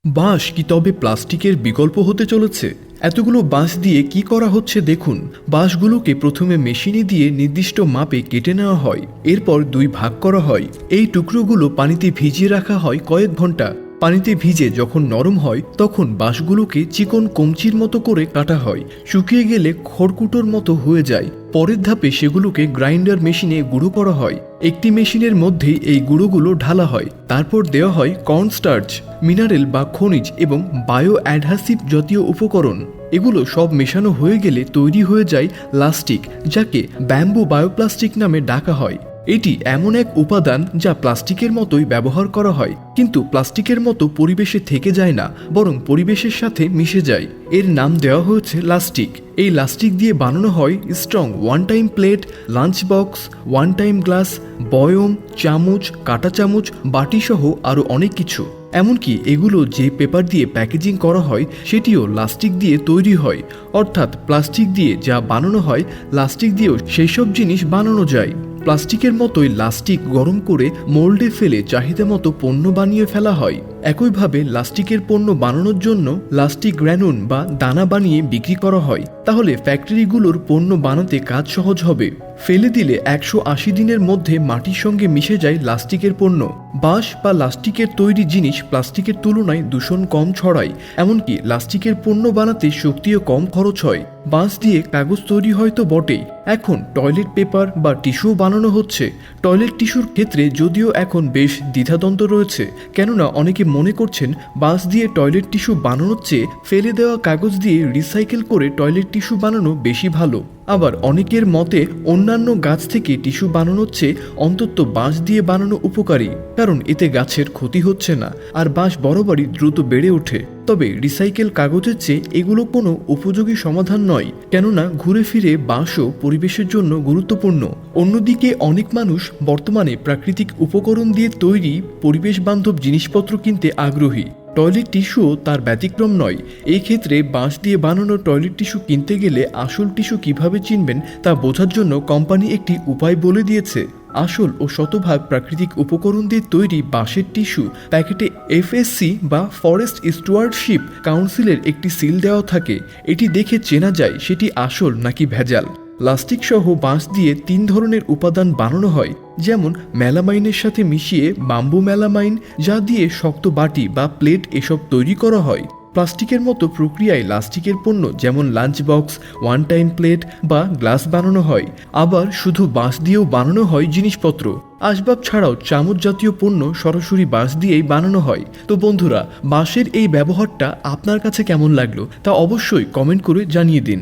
বাঁশ কি তবে প্লাস্টিকের বিকল্প হতে চলেছে? এতগুলো বাঁশ দিয়ে কি করা হচ্ছে দেখুন। বাঁশগুলোকে প্রথমে মেশিনে দিয়ে নির্দিষ্ট মাপে কেটে নেওয়া হয়, এরপর দুই ভাগ করা হয়। এই টুকরোগুলো পানিতে ভিজিয়ে রাখা হয় কয়েক ঘন্টা। পানিতে ভিজে যখন নরম হয় তখন বাঁশগুলোকে চিকন কঞ্চির মতো করে কাটা হয়। শুকিয়ে গেলে খড়কুটোর মতো হয়ে যায়। পরের ধাপে সেগুলোকে গ্রাইন্ডার মেশিনে গুঁড়ো করা হয়। একটি মেশিনের মধ্যেই এই গুঁড়োগুলো ঢালা হয়। তারপর দেওয়া হয় কর্নস্টার্চ, মিনারেল বা খনিজ এবং বায়ো অ্যাডহাসিভ জাতীয় উপকরণ। এগুলো সব মেশানো হয়ে গেলে তৈরি হয়ে যায় লাস্টিক, যাকে ব্যাম্বু বায়োপ্লাস্টিক নামে ডাকা হয়। এটি এমন এক উপাদান যা প্লাস্টিকের মতোই ব্যবহার করা হয়, কিন্তু প্লাস্টিকের মতো পরিবেশে থেকে যায় না, বরং পরিবেশের সাথে মিশে যায়। এর নাম দেওয়া হয়েছে লাস্টিক। এই লাস্টিক দিয়ে বানানো হয় strong one time plate, lunch box, one time glass, বয়ম, চামচ, কাঁটা চামচ, বাটি সহ আরও অনেক কিছু। এমনকি এগুলো যে পেপার দিয়ে প্যাকেজিং করা হয় সেটিও লাস্টিক দিয়ে তৈরি হয়। অর্থাৎ প্লাস্টিক দিয়ে যা বানানো হয়, লাস্টিক দিয়েও সেই সব জিনিস বানানো যায়। প্লাস্টিকের মতোই লাস্টিক গরম করে মোল্ডে ফেলে চাহিদা মতো পণ্য বানিয়ে ফেলা হয়। একইভাবে লাস্টিকের পণ্য বানানোর জন্য লাস্টিক গ্র্যানুল বা দানা বানিয়ে বিক্রি করা হয়। তাহলে ফ্যাক্টরিগুলোর পণ্য বানাতে কাজ সহজ হবে। ফেলে দিলে 180 দিনের মধ্যে মাটির সঙ্গে মিশে যায় লাস্টিকের পণ্য। বাঁশ বা লাস্টিকের তৈরি জিনিস প্লাস্টিকের তুলনায় দূষণ কম ছড়ায়। এমনকি লাস্টিকের পণ্য বানাতে শক্তিও কম খরচ হয়। বাঁশ দিয়ে কাগজ তৈরি হয় তো বটেই, এখন টয়লেট পেপার বা টিস্যু বানানো হচ্ছে। টয়লেট টিস্যুর ক্ষেত্রে যদিও এখন বেশ দ্বিধাদ্বন্দ্ব রয়েছে, কেননা অনেকে মনে করছেন বাঁশ দিয়ে টয়লেট টিস্যু বানানোর চেয়ে ফেলে দেওয়া কাগজ দিয়ে রিসাইকেল করে টয়লেট টিস্যু বানানো বেশি ভালো। আবার অনেকের মতে অন্যান্য গাছ থেকে টিস্যু বানানোর চেয়ে অন্তত বাঁশ দিয়ে বানানো উপকারী, কারণ এতে গাছের ক্ষতি হচ্ছে না আর বাঁশ বরাবরই দ্রুত বেড়ে ওঠে। তবে রিসাইকেল কাগজের চেয়ে এগুলো কোনো উপযোগী সমাধান নয়, কেননা ঘুরে ফিরে বাঁশও পরিবেশের জন্য গুরুত্বপূর্ণ। অন্যদিকে অনেক মানুষ বর্তমানে প্রাকৃতিক উপকরণ দিয়ে তৈরি পরিবেশ বান্ধব জিনিসপত্র কিনতে আগ্রহী। টয়লেট টিস্যুও তার ব্যতিক্রম নয়। এই ক্ষেত্রে বাঁশ দিয়ে বানানো টয়লেট টিস্যু কিনতে গেলে আসল টিস্যু কিভাবে চিনবেন তা বোঝার জন্য কোম্পানি একটি উপায় বলে দিয়েছে। আসল ও শতভাগ প্রাকৃতিক উপকরণ দিয়ে তৈরি বাঁশের টিস্যু প্যাকেটে এফএসসি বা ফরেস্ট স্টুয়ার্ডশিপ কাউন্সিলের একটি সিল দেওয়া থাকে। এটি দেখে চেনা যায় সেটি আসল নাকি ভেজাল। প্লাস্টিক সহ বাঁশ দিয়ে 3 ধরনের উপাদান বানানো হয়, যেমন মেলামাইনের সাথে মিশিয়ে বাম্বু মেলামাইন, যা দিয়ে শক্ত বাটি বা প্লেট এসব তৈরি করা হয়। প্লাস্টিকের মতো প্রক্রিয়ায় লাস্টিকের পণ্য যেমন lunch box, one time plate বা গ্লাস বানানো হয়। আবার শুধু বাঁশ দিয়েও বানানো হয় জিনিসপত্র। আসবাব ছাড়াও চামচ জাতীয় পণ্য সরাসরি বাঁশ দিয়েই বানানো হয়। তো বন্ধুরা, বাঁশের এই ব্যবহারটা আপনার কাছে কেমন লাগলো তা অবশ্যই কমেন্ট করে জানিয়ে দিন।